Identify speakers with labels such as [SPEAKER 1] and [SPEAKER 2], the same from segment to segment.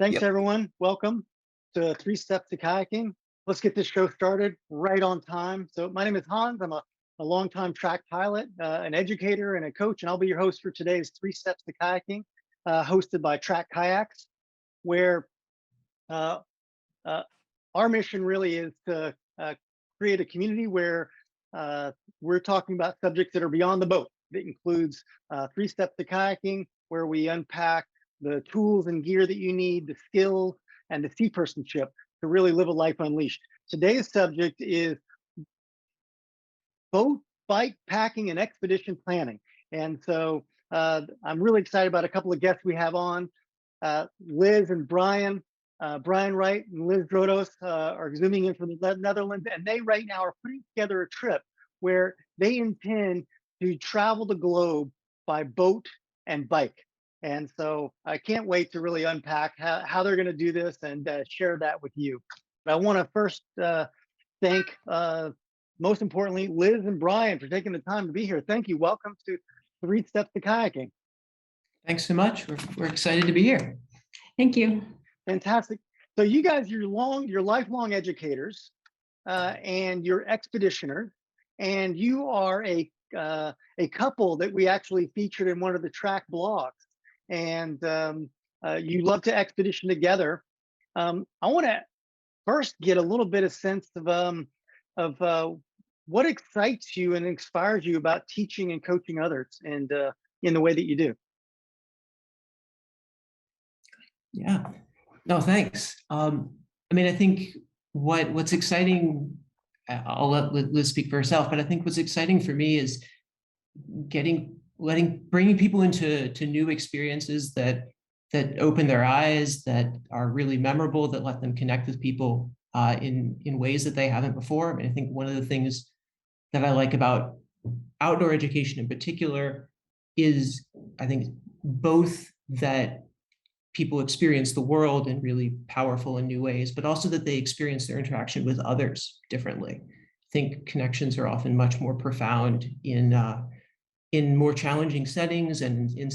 [SPEAKER 1] Thanks,
[SPEAKER 2] Yep.
[SPEAKER 1] everyone. Welcome to Three Steps to Kayaking. Let's get this show started right on time. So, my name is Hans. I'm a longtime track pilot, an educator, and a coach, and I'll be your host for today's Three Steps to Kayaking, hosted by TRAK Kayaks, where uh, uh, our mission really is to create a community where we're talking about subjects that are beyond the boat. That includes Three Steps to Kayaking, where we unpack the tools and gear that you need, the skills, and the sea personship to really live a life unleashed. Today's subject is boat, bike, packing, and expedition planning. And so I'm really excited about a couple of guests we have on. Liz and Brian. Brian Wright and Liz Drotos are zooming in from the Netherlands, and they right now are putting together a trip where they intend to travel the globe by boat and bike. And so I can't wait to really unpack how they're going to do this and share that with you. But I want to first thank, most importantly, Liz and Brian for taking the time to be here. Thank you. Welcome to Three Steps to Kayaking.
[SPEAKER 2] Thanks so much. We're excited to be here.
[SPEAKER 3] Thank you.
[SPEAKER 1] Fantastic. So you guys, you're lifelong educators, and you're expeditioners, and you are a couple that we actually featured in one of the TRAK blogs, and you love to expedition together. I want to first get a little bit of sense of what excites you and inspires you about teaching and coaching others, and in the way that you do.
[SPEAKER 2] Yeah. No, thanks. I think what's exciting, I'll let Liz speak for herself, but I think what's exciting for me is bringing people into new experiences that open their eyes, that are really memorable, that let them connect with people in ways that they haven't before. I think one of the things that I like about outdoor education in particular is, I think, both that people experience the world in really powerful and new ways, but also that they experience their interaction with others differently. I think connections are often much more profound in more challenging settings, and in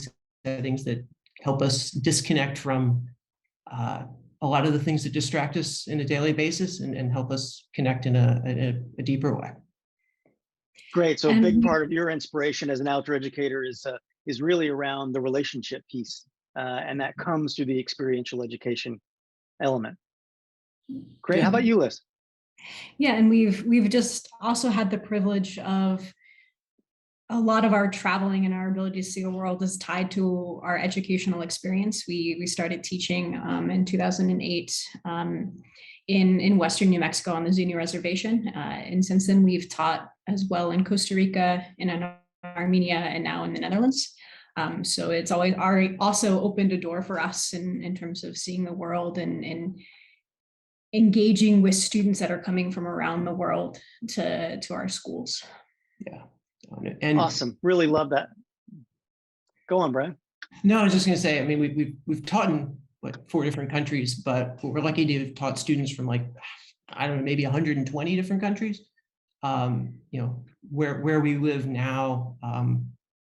[SPEAKER 2] settings that help us disconnect from a lot of the things that distract us in a daily basis, and help us connect in a deeper way.
[SPEAKER 1] Great. So a big part of your inspiration as an outdoor educator is really around the relationship piece, and that comes through the experiential education element. Great. How about you, Liz?
[SPEAKER 3] Yeah, and we've just also had the privilege of a lot of our traveling and our ability to see the world is tied to our educational experience. We started teaching in 2008 in Western New Mexico on the Zuni Reservation. And since then, we've taught as well in Costa Rica, in Armenia, and now in the Netherlands. So it's always also opened a door for us in terms of seeing the world and engaging with students that are coming from around the world to our schools.
[SPEAKER 2] Yeah. And
[SPEAKER 1] awesome. Really love that. Go on, Brian.
[SPEAKER 2] No, I was just going to say, we've taught in 4 different countries, but we're lucky to have taught students from I don't know, maybe 120 different countries. Where we live now,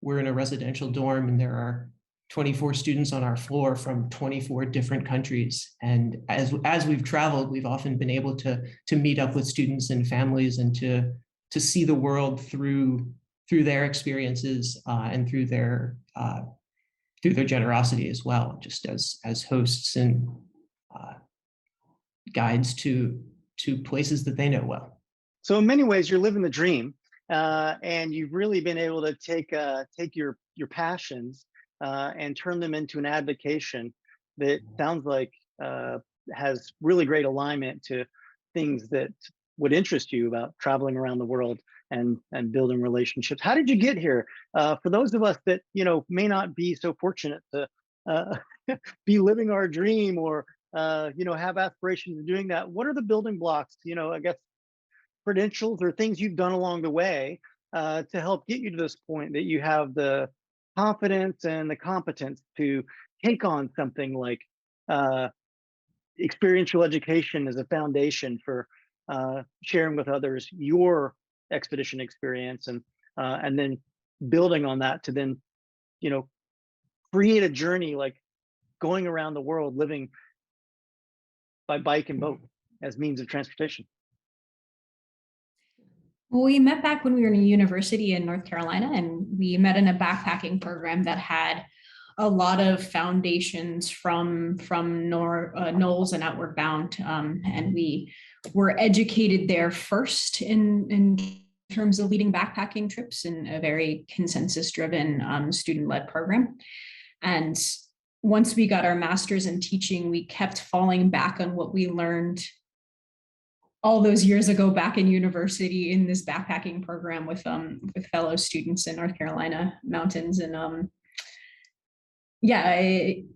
[SPEAKER 2] we're in a residential dorm, and there are 24 students on our floor from 24 different countries. And as we've traveled, we've often been able to meet up with students and families, and to see the world through their experiences, and through their generosity as well, just as hosts and guides to places that they know well.
[SPEAKER 1] So in many ways, you're living the dream, and you've really been able to take your passions and turn them into an avocation that sounds like has really great alignment to things that would interest you about traveling around the world and building relationships. How did you get here? For those of us that may not be so fortunate to be living our dream, or have aspirations of doing that, what are the building blocks? I guess credentials or things you've done along the way to help get you to this point that you have the confidence and the competence to take on something like experiential education as a foundation for sharing with others your expedition experience, and then building on that to then create a journey like going around the world living by bike and boat as means of transportation?
[SPEAKER 3] Well, we met back when we were in a university in North Carolina, and we met in a backpacking program that had a lot of foundations from Knowles and Outward Bound, and we were educated there first in terms of leading backpacking trips in a very consensus-driven student-led program. And once we got our master's in teaching, we kept falling back on what we learned all those years ago back in university in this backpacking program with fellow students in North Carolina mountains. And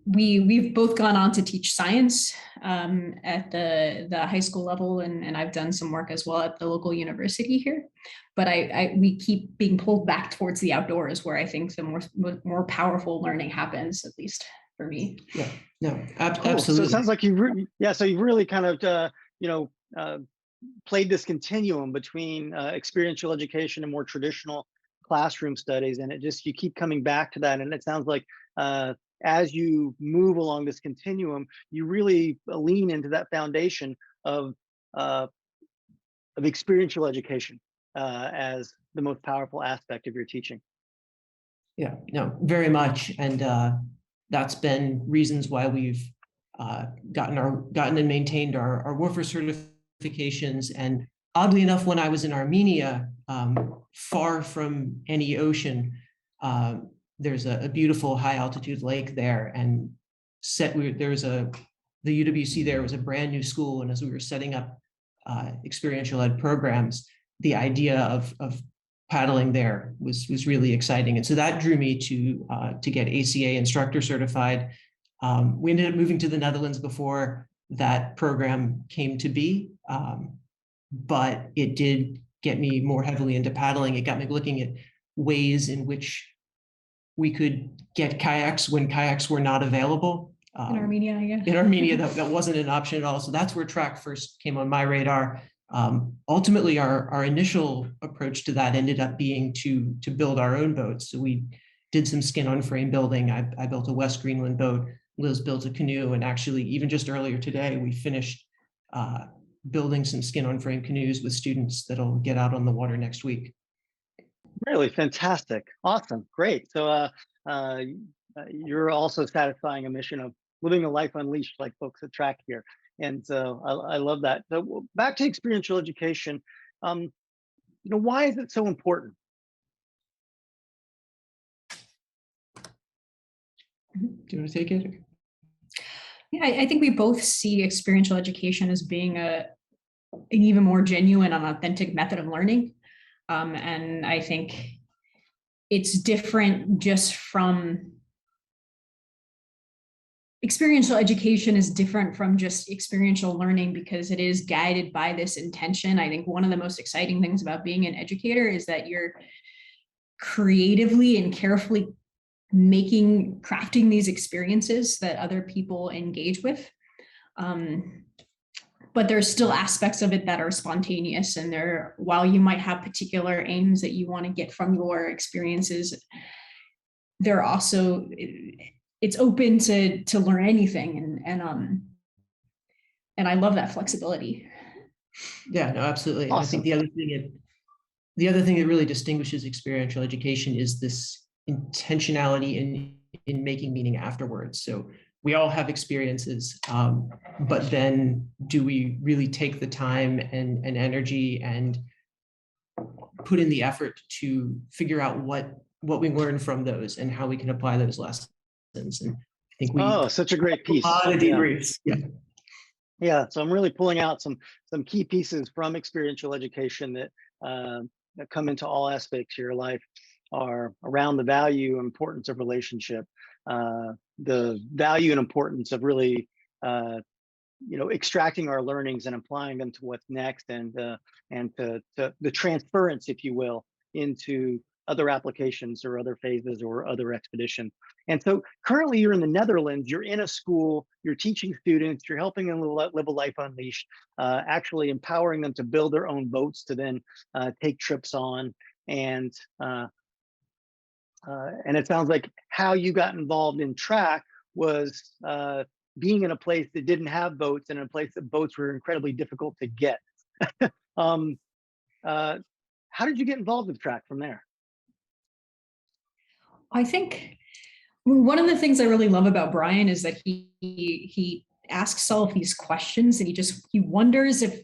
[SPEAKER 3] we've both gone on to teach science at the high school level, and I've done some work as well at the local university here. But we keep being pulled back towards the outdoors, where I think the more powerful learning happens, at least for me.
[SPEAKER 2] Yeah, no,
[SPEAKER 1] Cool.
[SPEAKER 2] absolutely.
[SPEAKER 1] So it sounds like so you've really kind of played this continuum between experiential education and more traditional classroom studies, and you keep coming back to that. And it sounds like as you move along this continuum, you really lean into that foundation of experiential education as the most powerful aspect of your teaching.
[SPEAKER 2] Yeah, no, very much. And that's been reasons why we've gotten and maintained our warfare certifications. And oddly enough, when I was in Armenia, far from any ocean, there's a beautiful high altitude lake there. And the UWC there was a brand new school. And as we were setting up experiential ed programs, the idea of paddling there was really exciting. And so that drew me to get ACA instructor certified. We ended up moving to the Netherlands before that program came to be, but it did get me more heavily into paddling. It got me looking at ways in which we could get kayaks when kayaks were not available.
[SPEAKER 3] In Armenia, yeah.
[SPEAKER 2] In Armenia, that wasn't an option at all. So that's where TRAK first came on my radar. Ultimately, our initial approach to that ended up being to build our own boats. So we did some skin on frame building. I built a West Greenland boat. Liz built a canoe, and actually, even just earlier today, we finished building some skin on frame canoes with students that'll get out on the water next week.
[SPEAKER 1] Really fantastic, awesome, great. So you're also satisfying a mission of living a life unleashed, like folks at TRAK here. And so I love that. So back to experiential education, why is it so important?
[SPEAKER 2] Do you want to take it?
[SPEAKER 3] Yeah, I think we both see experiential education as being an even more genuine and authentic method of learning. And I think it's different just from experiential education is different from just experiential learning because it is guided by this intention. I think one of the most exciting things about being an educator is that you're creatively and carefully crafting these experiences that other people engage with. But there's still aspects of it that are spontaneous, and while you might have particular aims that you want to get from your experiences, they're also, it's open to learn anything, and I love that flexibility.
[SPEAKER 2] Yeah, no, absolutely.
[SPEAKER 1] Awesome.
[SPEAKER 2] I think the other thing that really distinguishes experiential education is this intentionality in making meaning afterwards. So we all have experiences, but then do we really take the time and energy and put in the effort to figure out what we learn from those and how we can apply those lessons? And I think
[SPEAKER 1] such a great piece.
[SPEAKER 2] A lot of debriefs. Yeah.
[SPEAKER 1] Yeah, so I'm really pulling out some key pieces from experiential education that come into all aspects of your life, are around the value and importance of relationship, the value and importance of really extracting our learnings and applying them to what's next, and to the transference, if you will, into other applications or other phases or other expeditions. And so currently you're in the Netherlands, you're in a school, you're teaching students, you're helping them live a life unleashed, actually empowering them to build their own boats to then take trips on. And it sounds like how you got involved in TRAK was being in a place that didn't have boats and in a place that boats were incredibly difficult to get. um, uh, how did you get involved with TRAK from there?
[SPEAKER 3] I think one of the things I really love about Brian is that he asks all of these questions, and he wonders if,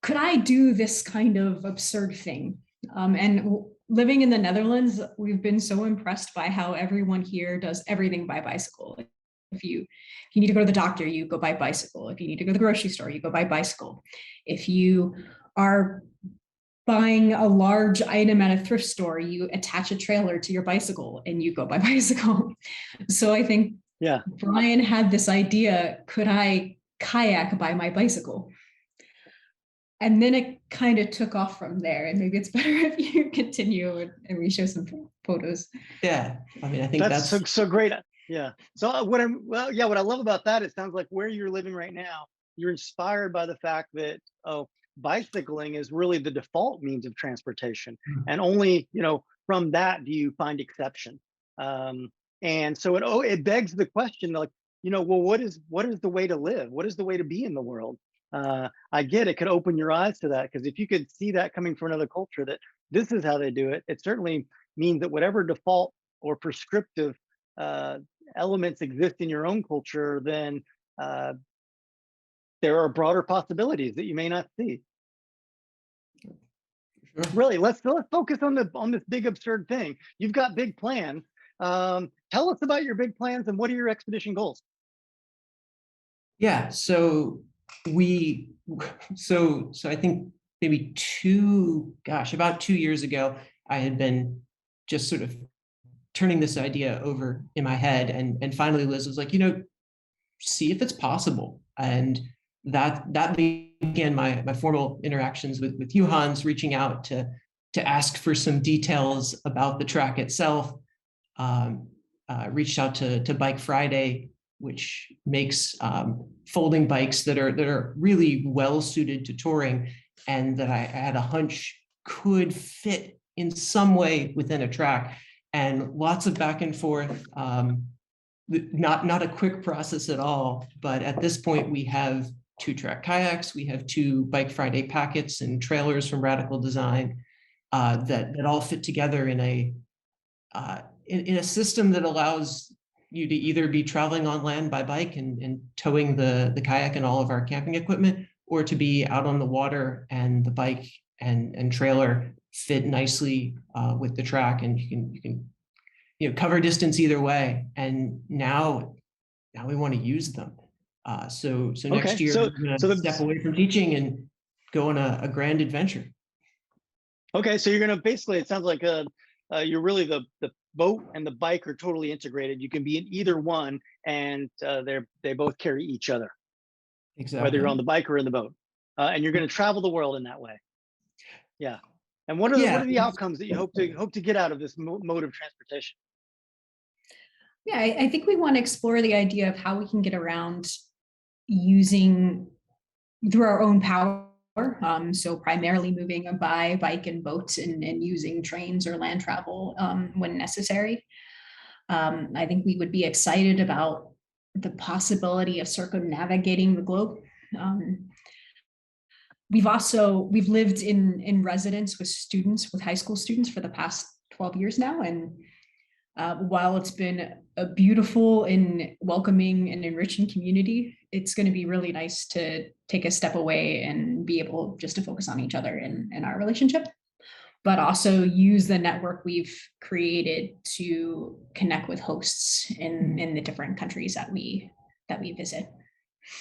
[SPEAKER 3] could I do this kind of absurd thing? And living in the Netherlands, we've been so impressed by how everyone here does everything by bicycle. If you need to go to the doctor, you go by bicycle. If you need to go to the grocery store, you go by bicycle. If you are buying a large item at a thrift store, you attach a trailer to your bicycle and you go by bicycle. So I think Brian had this idea, could I kayak by my bicycle? And then it kind of took off from there. And maybe it's better if you continue and we show some photos.
[SPEAKER 2] Yeah, I mean, I think that's
[SPEAKER 1] so great. Yeah. So what I love about that, it sounds like where you're living right now, you're inspired by the fact that, bicycling is really the default means of transportation, and only from that do you find exception. And so it begs the question, like, well, what is the way to live? What is the way to be in the world? I get it could open your eyes to that, because if you could see that coming from another culture, that this is how they do it, it certainly means that whatever default or prescriptive elements exist in your own culture, then there are broader possibilities that you may not see.
[SPEAKER 2] Sure.
[SPEAKER 1] Really, let's focus on this big absurd thing. You've got big plans. Tell us about your big plans and what are your expedition goals?
[SPEAKER 2] Yeah, so I think maybe about 2 years ago, I had been just sort of turning this idea over in my head, and finally Liz was like, see if it's possible. And that began my formal interactions with you, Hans, reaching out to ask for some details about the TRAK itself. Reached out to Bike Friday, which makes folding bikes that are really well suited to touring, and that I had a hunch could fit in some way within a TRAK. And lots of back and forth. Not a quick process at all, but at this point we have 2 TRAK kayaks, we have 2 Bike Friday packets and trailers from Radical Design that all fit together in a system that allows you to either be traveling on land by bike and towing the kayak and all of our camping equipment, or to be out on the water and the bike and trailer fit nicely with the TRAK, and you can cover distance either way. And now we want to use them. So next year we're going to step away from teaching and go on a grand adventure.
[SPEAKER 1] Okay, so you're going to basically, it sounds like you're really the boat and the bike are totally integrated. You can be in either one, and they both carry each other.
[SPEAKER 2] Exactly.
[SPEAKER 1] Whether you're on the bike or in the boat, and you're going to travel the world in that way. Yeah. And what are the outcomes that you hope to get out of this mode of transportation?
[SPEAKER 3] Yeah, I think we want to explore the idea of how we can get around using through our own power. So primarily moving by bike and boats, and using trains or land travel when necessary. I think we would be excited about the possibility of circumnavigating the globe. We've lived in residence with high school students for the past 12 years now, and while it's been a beautiful and welcoming and enriching community, it's going to be really nice to take a step away and be able just to focus on each other and our relationship, but also use the network we've created to connect with hosts in the different countries that we visit.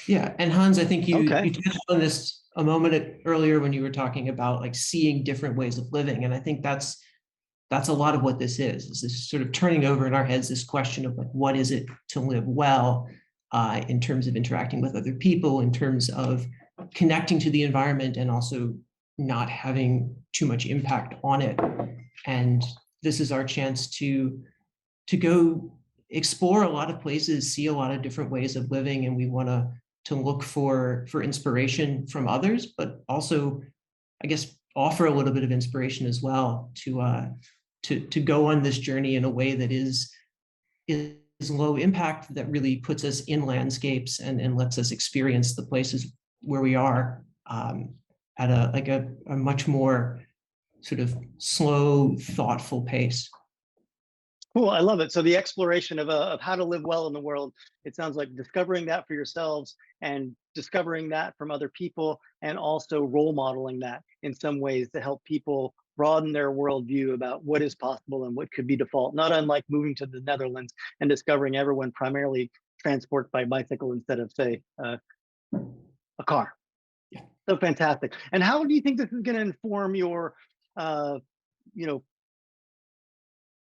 [SPEAKER 2] Yeah, and Hans, I think you touched on this a moment earlier when you were talking about like seeing different ways of living, and I think that's a lot of what this is this sort of turning over in our heads this question of like, what is it to live well in terms of interacting with other people, in terms of connecting to the environment, and also not having too much impact on it. And this is our chance to go explore a lot of places, see a lot of different ways of living, and we want to look for inspiration from others, but also, I guess, offer a little bit of inspiration as well to go on this journey in a way that is low impact that really puts us in landscapes and lets us experience the places where we are at a much more sort of slow, thoughtful pace.
[SPEAKER 1] Cool, I love it. So the exploration of how to live well in the world, it sounds like discovering that for yourselves and discovering that from other people, and also role modeling that in some ways to help people broaden their worldview about what is possible and what could be default. Not unlike moving to the Netherlands and discovering everyone primarily transports by bicycle instead of, say, a car.
[SPEAKER 2] Yeah.
[SPEAKER 1] So fantastic. And how do you think this is going to inform your, you know,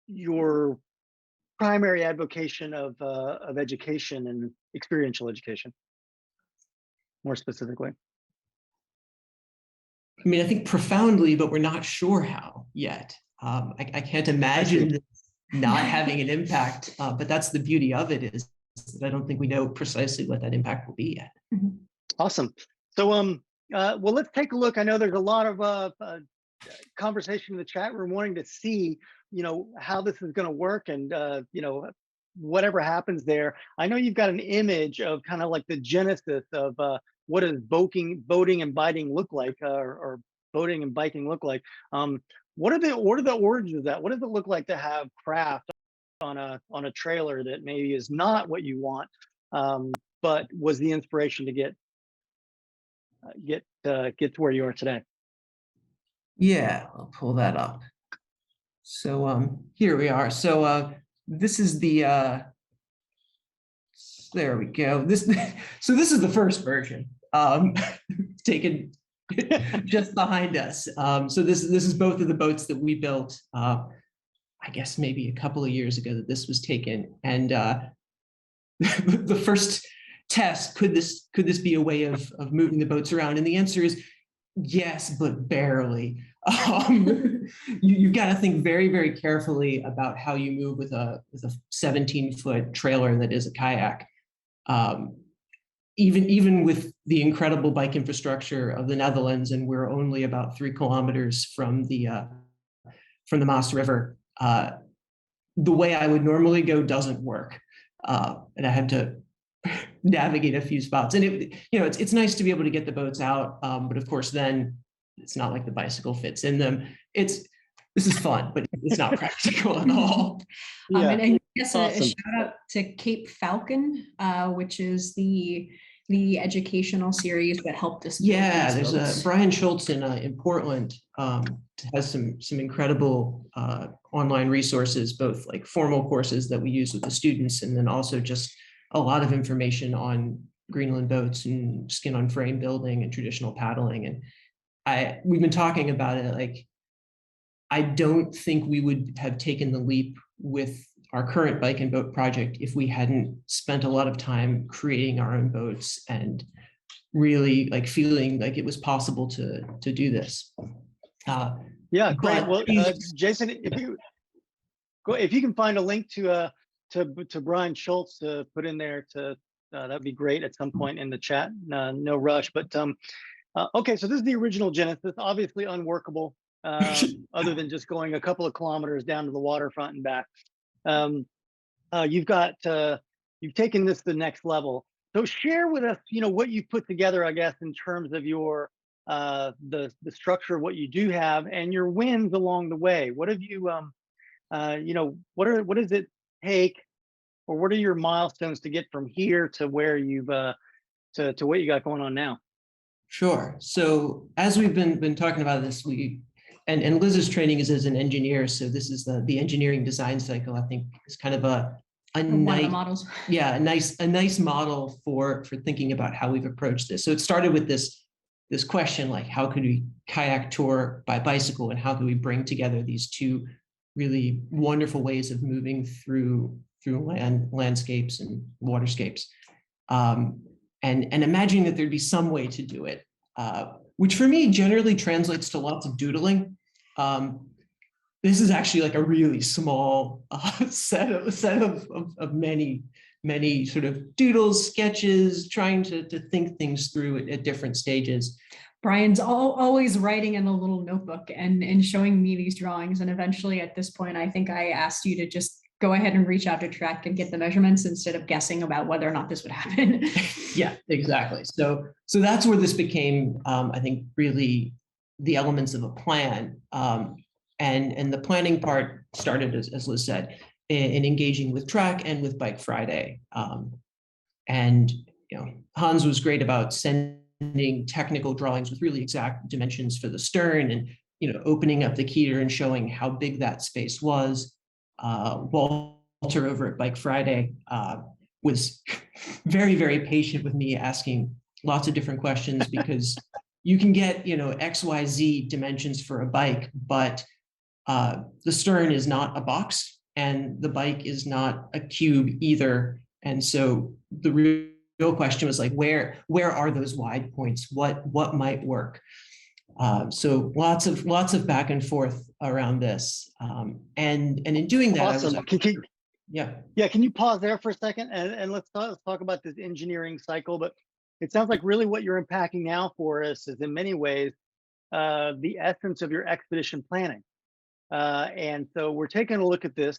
[SPEAKER 1] your primary advocation of education and experiential education, more specifically?
[SPEAKER 2] I mean, I think profoundly, but we're not sure how yet. I can't imagine this not having an impact, but that's the beauty of it, is that I don't think we know precisely what that impact will be yet.
[SPEAKER 1] Awesome. So, well, let's take a look. I know there's a lot of conversation in the chat room wanting to see, you know, how this is going to work, and you know, whatever happens there. I know you've got an image of kind of like the genesis of what does boating and biking look like, or boating and biking look like. What are the origins of that? What does it look like to have craft on a trailer that maybe is not what you want, but was the inspiration to get to where you are today?
[SPEAKER 2] Yeah, I'll pull that up. So here we are. So this is the there we go. So this is the first version, taken just behind us. So this is both of the boats that we built. I guess maybe a couple of years ago that this was taken, and the first test, could this be a way of moving the boats around? And the answer is yes, but barely. You've got to think very, very carefully about how you move with a 17-foot trailer that is a kayak. Even with the incredible bike infrastructure of the Netherlands, and we're only about 3 kilometers from the Maas River, the way I would normally go doesn't work, and I had to navigate a few spots. And it's nice to be able to get the boats out, but of course then it's not like the bicycle fits in them. This is fun, but it's not practical at all.
[SPEAKER 1] Yeah,
[SPEAKER 3] and I guess
[SPEAKER 1] awesome.
[SPEAKER 3] a shout out to Cape Falcon, which is the educational series that helped us.
[SPEAKER 2] Yeah, there's a Brian Schultz in Portland, has some incredible online resources, both like formal courses that we use with the students, and then also just a lot of information on Greenland boats and skin on frame building and traditional paddling. And we've been talking about it. Like, I don't think we would have taken the leap with our current bike and boat project if we hadn't spent a lot of time creating our own boats and really like feeling like it was possible to do this.
[SPEAKER 1] Yeah, great. Well, Jason, if you can find a link to Brian Schultz to put in there, that'd be great at some point in the chat. No rush, but okay. So this is the original Genesis, obviously unworkable, other than just going a couple of kilometers down to the waterfront and back. You've taken this to the next level. So share with us, what you've put together, I guess, in terms of your the structure of what you do have and your wins along the way. What have you what does it take, or what are your milestones to get from here to where you've to what you got going on now?
[SPEAKER 2] Sure. So as we've been talking about this, and Liz's training is as an engineer, so this is the engineering design cycle. I think is kind of a nice
[SPEAKER 3] models.
[SPEAKER 2] Yeah, a nice model for thinking about how we've approached this. So it started with this question, like, how could we kayak tour by bicycle, and how do we bring together these two really wonderful ways of moving through landscapes and waterscapes, and imagining that there'd be some way to do it, which for me generally translates to lots of doodling. This is actually like a really small set of many sort of doodles, sketches, trying to think things through at different stages.
[SPEAKER 3] Brian's always writing in a little notebook and showing me these drawings. And eventually at this point, I think I asked you to just go ahead and reach out to TRAK and get the measurements instead of guessing about whether or not this would happen.
[SPEAKER 2] Yeah, exactly. So that's where this became, I think, really the elements of a plan. And the planning part started, as Liz said, in engaging with TRAK and with Bike Friday. And Hans was great about sending technical drawings with really exact dimensions for the stern, and opening up the keter and showing how big that space was. Walter over at Bike Friday was very, very patient with me, asking lots of different questions, because you can get XYZ dimensions for a bike, but the stern is not a box and the bike is not a cube either. And so the real question was like, where are those wide points? What might work? So lots of back and forth around this, and in doing that,
[SPEAKER 1] awesome.
[SPEAKER 2] Yeah.
[SPEAKER 1] Can you pause there for a second, and let's talk about this engineering cycle? But it sounds like really what you're unpacking now for us is in many ways the essence of your expedition planning. And so we're taking a look at this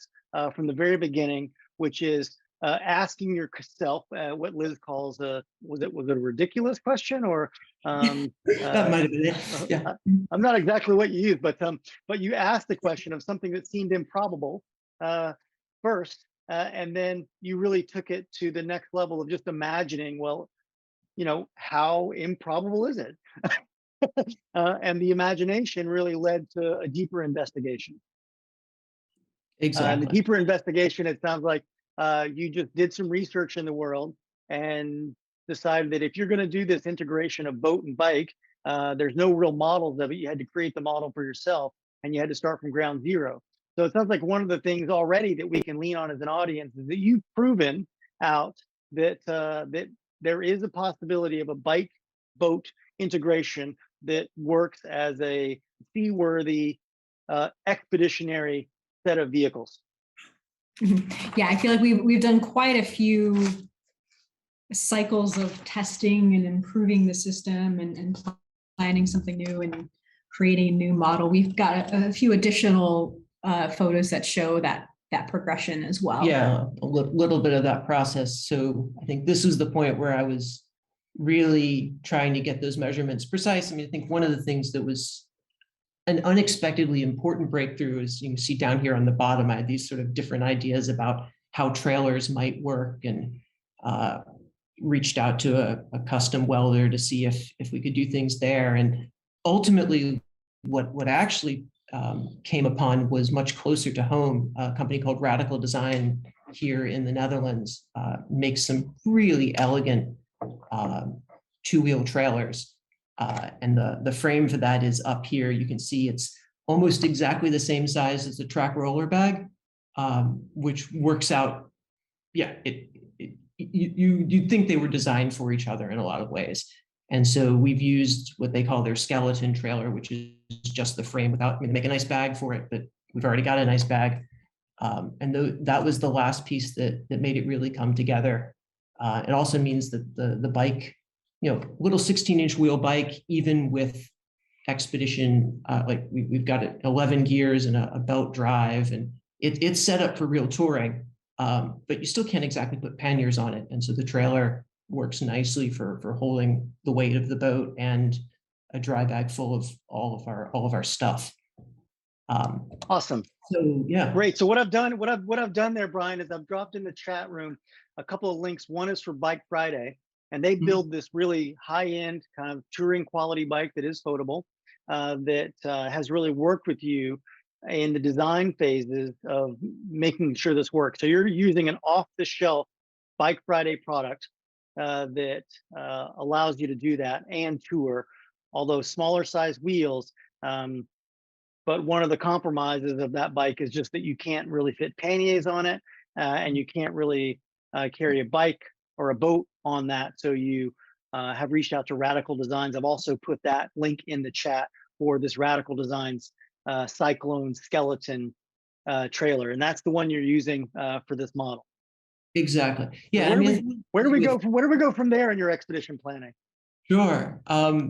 [SPEAKER 1] from the very beginning, which is asking yourself what Liz calls was it a ridiculous question, or
[SPEAKER 2] that might have been it. Yeah.
[SPEAKER 1] I'm not exactly what you used, but you asked the question of something that seemed improbable first, and then you really took it to the next level of just imagining, well, how improbable is it? And the imagination really led to a deeper investigation.
[SPEAKER 2] Exactly.
[SPEAKER 1] And the deeper investigation, it sounds like you just did some research in the world and decided that if you're going to do this integration of boat and bike, there's no real models of it. You had to create the model for yourself, and you had to start from ground zero. So it sounds like one of the things already that we can lean on as an audience is that you've proven out that that there is a possibility of a bike boat integration that works as a seaworthy expeditionary set of vehicles.
[SPEAKER 3] Yeah, I feel like we've done quite a few cycles of testing and improving the system and planning something new and creating a new model. We've got a few additional photos that show that progression as well.
[SPEAKER 2] Yeah, a little bit of that process. So I think this was the point where I was really trying to get those measurements precise. I mean, I think one of the things that was an unexpectedly important breakthrough is, you can see down here on the bottom, I had these sort of different ideas about how trailers might work, and reached out to a custom welder to see if we could do things there. And ultimately, what actually came upon was much closer to home. A company called Radical Design here in the Netherlands makes some really elegant two-wheel trailers. And the frame for that is up here. You can see it's almost exactly the same size as the TRAK roller bag, which works out. Yeah, you'd think they were designed for each other in a lot of ways. And so we've used what they call their skeleton trailer, which is just the frame without, I mean, make a nice bag for it, but we've already got a nice bag. And that was the last piece that made it really come together. It also means that the bike, little 16-inch wheel bike, even with expedition, like we've got 11 gears and a belt drive, and it's set up for real touring, but you still can't exactly put panniers on it. And so the trailer works nicely for holding the weight of the boat and a dry bag full of all of our stuff.
[SPEAKER 1] Awesome.
[SPEAKER 2] So yeah,
[SPEAKER 1] great. So what I've done there, Brian, is I've dropped in the chat room a couple of links. One is for Bike Friday, and they build this really high-end kind of touring quality bike that is foldable, that has really worked with you in the design phases of making sure this works. So you're using an off-the-shelf Bike Friday product that allows you to do that and tour, although smaller size wheels. But one of the compromises of that bike is just that you can't really fit panniers on it, and you can't really carry a bike or a boat on that. So you have reached out to Radical Designs. I've also put that link in the chat for this Radical Designs Cyclone Skeleton trailer, and that's the one you're using for this model.
[SPEAKER 2] Exactly. Yeah.
[SPEAKER 1] Where do we go from there in your expedition planning?
[SPEAKER 2] Sure.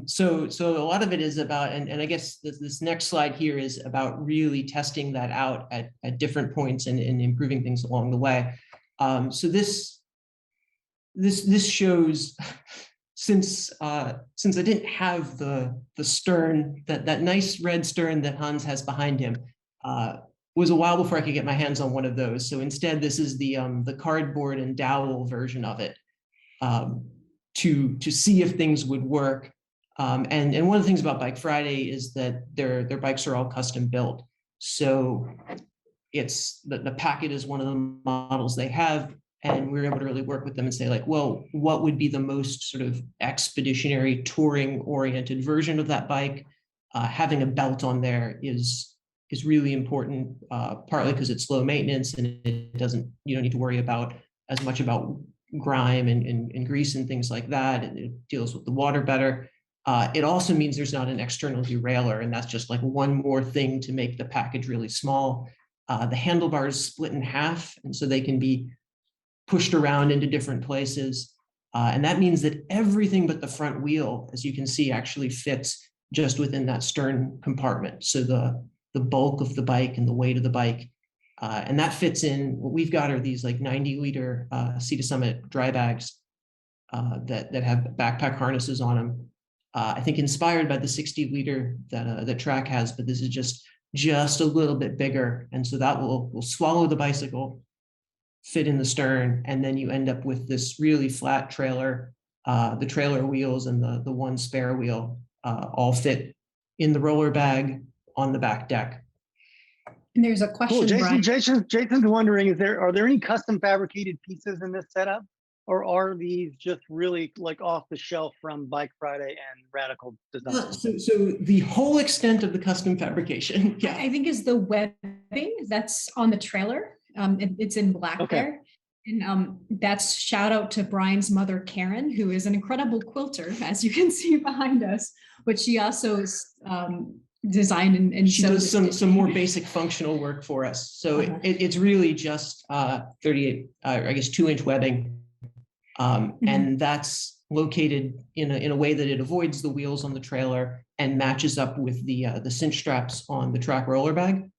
[SPEAKER 2] So a lot of it is about, and I guess this next slide here is about really testing that out at different points and improving things along the way. So this shows since I didn't have the stern, that nice red stern that Hans has behind him, was a while before I could get my hands on one of those. So instead, this is the cardboard and dowel version of it, to see if things would work. And one of the things about Bike Friday is that their bikes are all custom built. So it's the Packet is one of the models they have, and we were able to really work with them and say, like, well, what would be the most sort of expeditionary touring oriented version of that bike? Having a belt on there is really important, partly because it's low maintenance and you don't need to worry about as much about grime and grease and things like that. And it deals with the water better. It also means there's not an external derailleur, and that's just like one more thing to make the package really small. The handlebars split in half, and so they can be pushed around into different places. And that means that everything but the front wheel, as you can see, actually fits just within that stern compartment. So the bulk of the bike and the weight of the bike, and that fits in. What we've got are these like 90-liter Sea to Summit dry bags that have backpack harnesses on them. I think inspired by the 60-liter that TRAK has, but this is just a little bit bigger, and so that will swallow the bicycle, fit in the stern, and then you end up with this really flat trailer. The trailer wheels and the one spare wheel all fit in the roller bag on the back deck.
[SPEAKER 3] And there's a question,
[SPEAKER 1] Cool.
[SPEAKER 3] Brian.
[SPEAKER 1] Jason's wondering, are there any custom fabricated pieces in this setup, or are these just really like off the shelf from Bike Friday and Radical Design?
[SPEAKER 2] So the whole extent of the custom fabrication, yeah,
[SPEAKER 3] I think is the webbing that's on the trailer. It's in black there. And that's shout out to Brian's mother, Karen, who is an incredible quilter, as you can see behind us, but she also designed and
[SPEAKER 2] she does some more basic functional work for us. So it's really just 38, I guess 2-inch webbing. And that's located in a way that it avoids the wheels on the trailer and matches up with the cinch straps on the TRAK roller bag,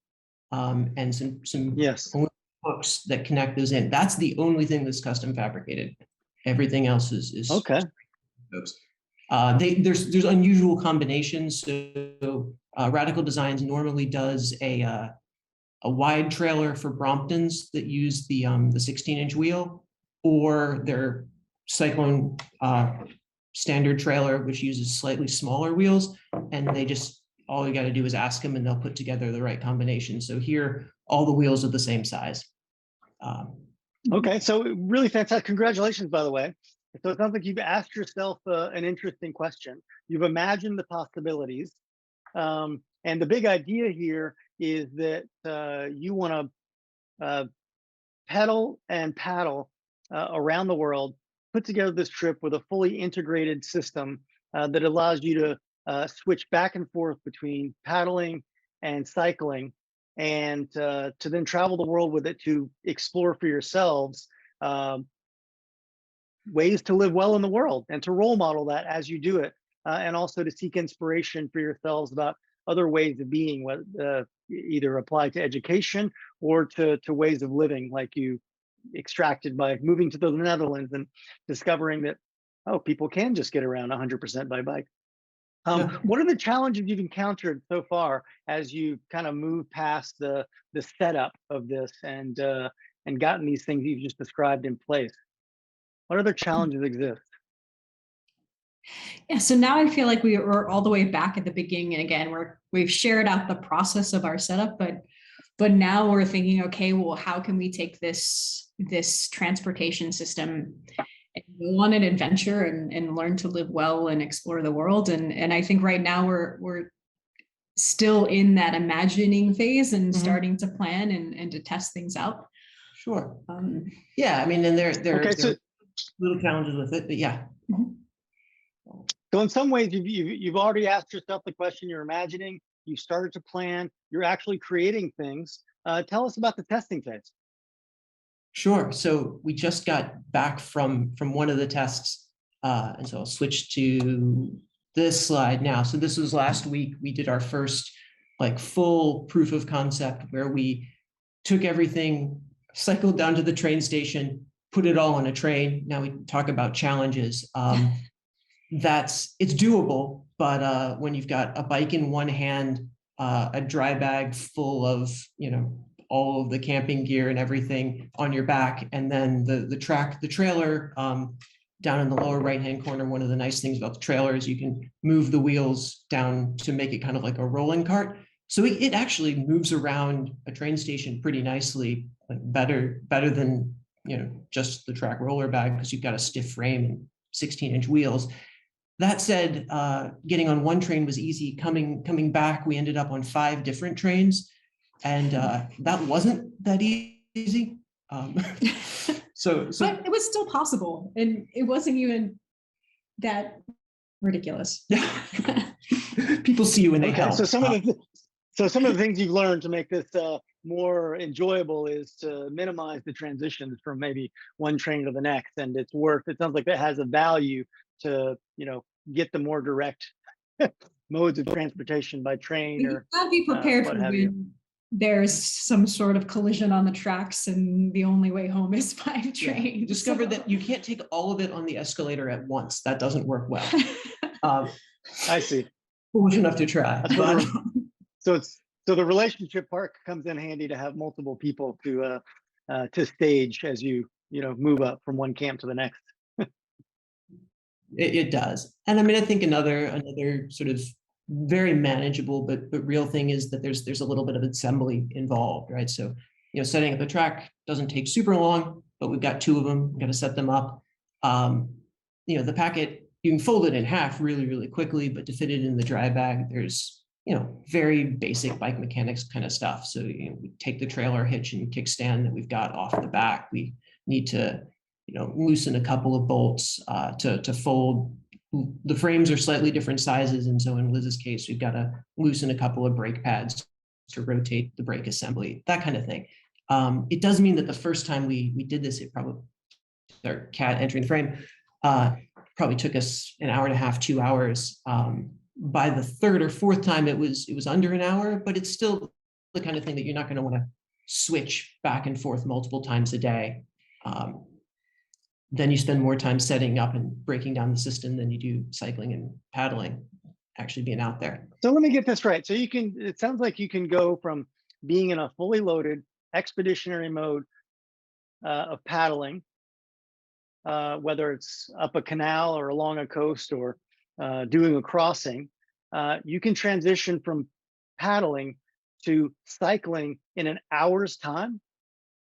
[SPEAKER 2] and some hooks that connect those in. That's the only thing that's custom fabricated. Everything else is
[SPEAKER 1] okay.
[SPEAKER 2] There's unusual combinations. So Radical Designs normally does a wide trailer for Bromptons that use the 16-inch wheel, or their Cyclone standard trailer, which uses slightly smaller wheels, and all you got to do is ask them and they'll put together the right combination. So here, all the wheels are the same size.
[SPEAKER 1] Okay, so really fantastic. Congratulations, by the way. So it sounds like you've asked yourself an interesting question. You've imagined the possibilities. And the big idea here is that you want to pedal and paddle around the world, put together this trip with a fully integrated system that allows you to switch back and forth between paddling and cycling, and to then travel the world with it to explore for yourselves ways to live well in the world and to role model that as you do it, and also to seek inspiration for yourselves about other ways of being, either applied to education or to ways of living, like you extracted by moving to the Netherlands and discovering that, oh, people can just get around 100% by bike. What are the challenges you've encountered so far as you kind of move past the setup of this and gotten these things you've just described in place? What other challenges exist?
[SPEAKER 3] Yeah, so now I feel like we are all the way back at the beginning. And again, we've shared out the process of our setup, but now we're thinking, okay, well, how can we take this transportation system and go on an adventure and learn to live well and explore the world? And I think right now we're still in that imagining phase and starting to plan and to test things out.
[SPEAKER 2] Sure. Yeah, I mean, and there are little challenges with it, but yeah.
[SPEAKER 1] So in some ways, you've already asked yourself the question you're imagining. You started to plan. You're actually creating things. Tell us about the testing phase.
[SPEAKER 2] Sure. So we just got back from one of the tests, And so I'll switch to this slide now. So this was last week. We did our first like full proof of concept where we took everything, cycled down to the train station, put it all on a train. Now we talk about challenges. It's doable, but when you've got a bike in one hand, a dry bag full of, all of the camping gear and everything on your back, and then the trailer down in the lower right-hand corner. One of the nice things about the trailer is you can move the wheels down to make it kind of like a rolling cart. So it actually moves around a train station pretty nicely, like better than just the TRAK roller bag, because you've got a stiff frame and 16-inch wheels. That said, getting on one train was easy. Coming back, we ended up on 5 different trains, and that wasn't that easy. So
[SPEAKER 3] but it was still possible, and it wasn't even that ridiculous.
[SPEAKER 2] People see you when they
[SPEAKER 1] Okay,
[SPEAKER 2] help.
[SPEAKER 1] so some of the things you've learned to make this more enjoyable is to minimize the transitions from maybe one train to the next, and it sounds like that has a value to get the more direct modes of transportation by train
[SPEAKER 3] You
[SPEAKER 1] or
[SPEAKER 3] gotta be prepared
[SPEAKER 1] what
[SPEAKER 3] for
[SPEAKER 1] have you.
[SPEAKER 3] when there's some sort of collision on the tracks, and the only way home is by train.
[SPEAKER 2] Discovered that you can't take all of it on the escalator at once. That doesn't work well.
[SPEAKER 1] I see.
[SPEAKER 2] Foolish enough to try. But,
[SPEAKER 1] so the relationship part comes in handy to have multiple people to stage as you move up from one camp to the next.
[SPEAKER 2] it does. And I mean, I think another sort of very manageable but real thing is that there's a little bit of assembly involved, right? So setting up a track doesn't take super long, but we've got 2 of them. We've got to set them up. The packet, you can fold it in half really quickly, but to fit it in the dry bag, there's very basic bike mechanics kind of stuff. So we take the trailer hitch and kickstand that we've got off the back. We need to loosen a couple of bolts to fold. The frames are slightly different sizes, and so in Liz's case, we've got to loosen a couple of brake pads to rotate the brake assembly, that kind of thing. It does mean that the first time we did this, it probably, our cat entering the frame, probably took us an hour and a half, 2 hours. By the 3rd or 4th time, it was under an hour, but it's still the kind of thing that you're not going to want to switch back and forth multiple times a day. Then you spend more time setting up and breaking down the system than you do cycling and paddling, actually being out there.
[SPEAKER 1] So let me get this right. So it sounds like you can go from being in a fully loaded expeditionary mode of paddling, whether it's up a canal or along a coast or doing a crossing, you can transition from paddling to cycling in an hour's time.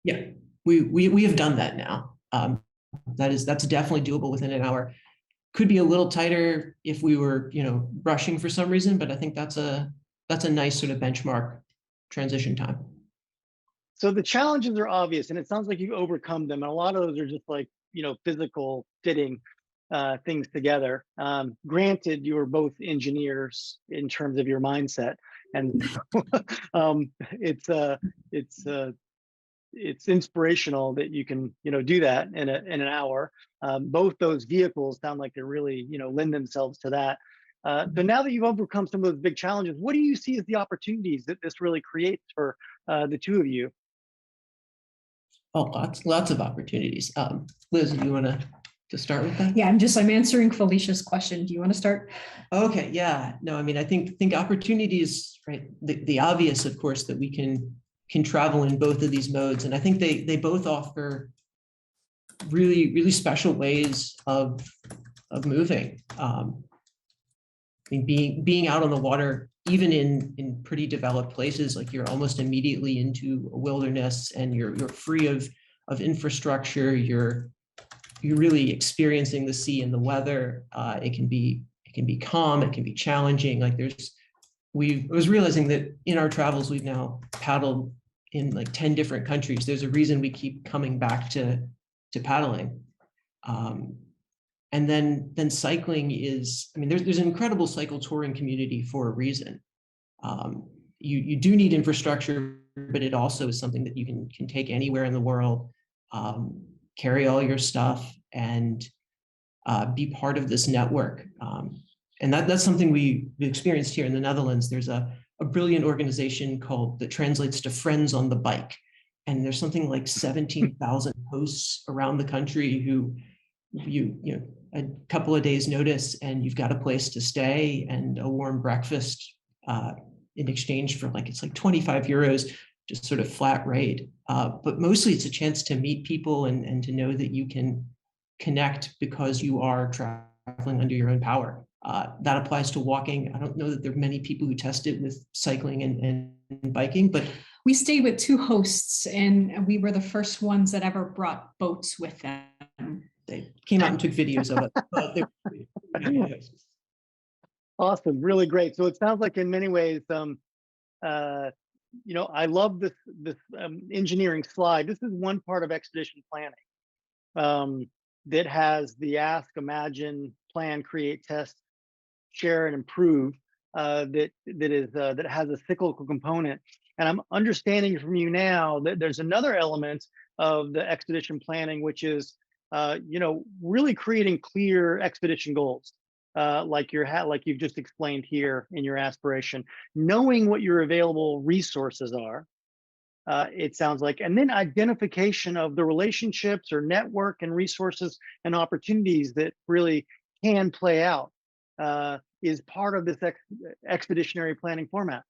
[SPEAKER 2] Yeah, we have done that now. That's definitely doable within an hour. Could be a little tighter if we were, rushing for some reason, but I think that's a nice sort of benchmark transition time.
[SPEAKER 1] So the challenges are obvious, and it sounds like you've overcome them. And a lot of those are just like, physical fitting things together. Granted, you are both engineers in terms of your mindset, and it's inspirational that you can do that in an hour. Both those vehicles sound like they really lend themselves to that. So now that you've overcome some of those big challenges, what do you see as the opportunities that this really creates for the 2 of you?
[SPEAKER 2] Oh, lots of opportunities. Liz, do you want to start with that?
[SPEAKER 3] Yeah, I'm answering Felicia's question. Do you want to start?
[SPEAKER 2] Okay, yeah. No, I mean, I think opportunities, right? The obvious, of course, that we can travel in both of these modes. And I think they both offer really special ways of moving. I mean, being out on the water, even in pretty developed places, like you're almost immediately into a wilderness, and you're free of infrastructure. You're really experiencing the sea and the weather. It can be calm. It can be challenging. Like I was realizing that in our travels, we've now paddled in like 10 different countries. There's a reason we keep coming back to paddling. And then cycling is, I mean, there's an incredible cycle touring community for a reason. You do need infrastructure, but it also is something that you can take anywhere in the world, carry all your stuff, and be part of this network. And that's something we experienced here in the Netherlands. There's a brilliant organization that translates to Friends on the Bike. And there's something like 17,000 hosts around the country who a couple of days notice and you've got a place to stay and a warm breakfast in exchange for it's like 25 euros, just sort of flat rate. But mostly it's a chance to meet people and to know that you can connect because you are traveling under your own power. That applies to walking. I don't know that there are many people who test it with cycling and biking, but
[SPEAKER 3] we stayed with 2 hosts and we were the first ones that ever brought boats with them.
[SPEAKER 2] They came out and took videos of it.
[SPEAKER 1] Awesome, really great. So it sounds like in many ways, I love this engineering slide. This is one part of expedition planning that has the ask, imagine, plan, create, test, share, and improve. That has a cyclical component. And I'm understanding from you now that there's another element of the expedition planning, which is really creating clear expedition goals, like you've just explained here in your aspiration, knowing what your available resources are. It sounds like, and then identification of the relationships or network and resources and opportunities that really can play out is part of this expeditionary planning format.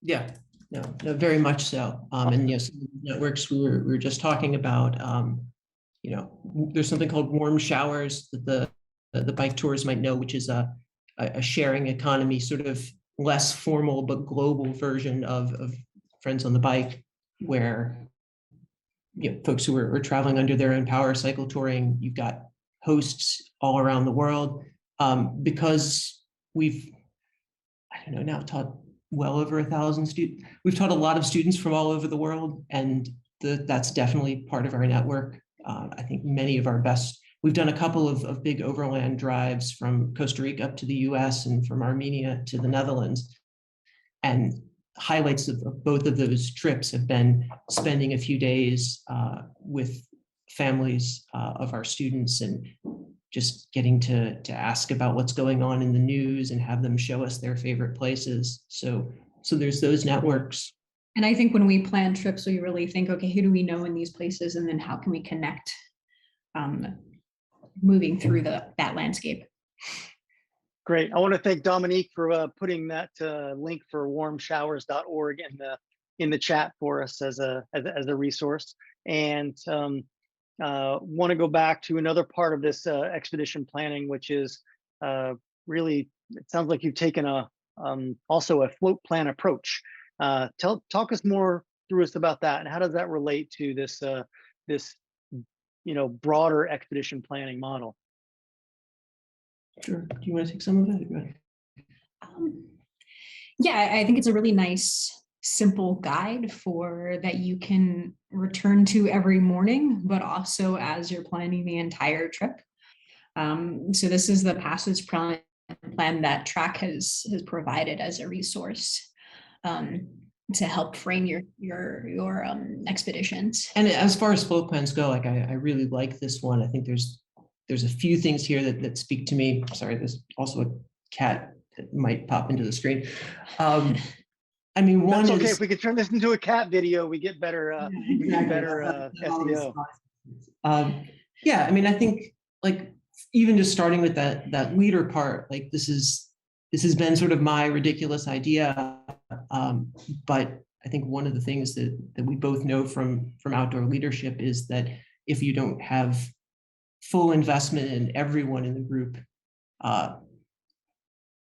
[SPEAKER 2] Yeah, no, very much so. And yes, networks we were just talking about. There's something called warm showers that the bike tours might know, which is a sharing economy, sort of less formal but global version of Friends on the Bike, where folks who are traveling under their own power, cycle touring. You've got hosts all around the world, because we've now taught well over 1,000 students. We've taught a lot of students from all over the world, and that's definitely part of our network. I think many of our best. We've done a couple of big overland drives from Costa Rica up to the US and from Armenia to the Netherlands. And highlights of both of those trips have been spending a few days with families of our students and just getting to ask about what's going on in the news and have them show us their favorite places. So there's those networks.
[SPEAKER 3] And I think when we plan trips, we really think, okay, who do we know in these places? And then how can we connect moving through that landscape?
[SPEAKER 1] Great. I want to thank Dominique for putting that link for warmshowers.org in the chat for us as a resource. And want to go back to another part of this expedition planning, which is really, it sounds like you've taken also a float plan approach. Talk us more through us about that, and how does that relate to this broader expedition planning model?
[SPEAKER 2] Sure. Do you want to take some of it? Go ahead.
[SPEAKER 3] Yeah, I think it's a really nice, simple guide that you can return to every morning, but also as you're planning the entire trip. So this is the passage plan that TRAK has provided as a resource to help frame your expeditions.
[SPEAKER 2] And as far as float plans go, I really like this one. I think there's a few things here that speak to me. Sorry, there's also a cat that might pop into the screen. One
[SPEAKER 1] That's okay.
[SPEAKER 2] is,
[SPEAKER 1] If we could turn this into a cat video, we get better SEO.
[SPEAKER 2] I think even just starting with that leader part, this has been sort of my ridiculous idea. But I think one of the things that we both know from outdoor leadership is that if you don't have full investment in everyone in the group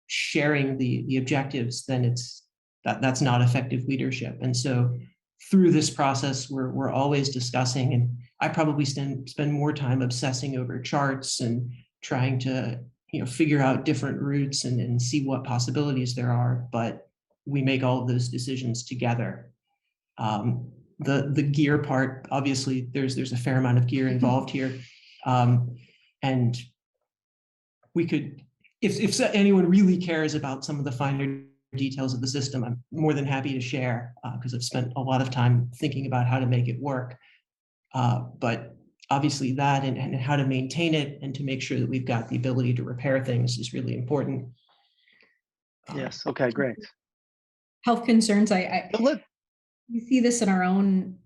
[SPEAKER 2] sharing the objectives, then that's not effective leadership. And so through this process, we're always discussing, and I probably spend more time obsessing over charts and trying to figure out different routes and see what possibilities there are, but we make all of those decisions together. The gear part, obviously there's a fair amount of gear involved here. And we could, if anyone really cares about some of the finer details of the system, I'm more than happy to share because I've spent a lot of time thinking about how to make it work. But obviously that and how to maintain it and to make sure that we've got the ability to repair things is really important.
[SPEAKER 1] Yes. Okay, great.
[SPEAKER 3] Health concerns, we see this in our own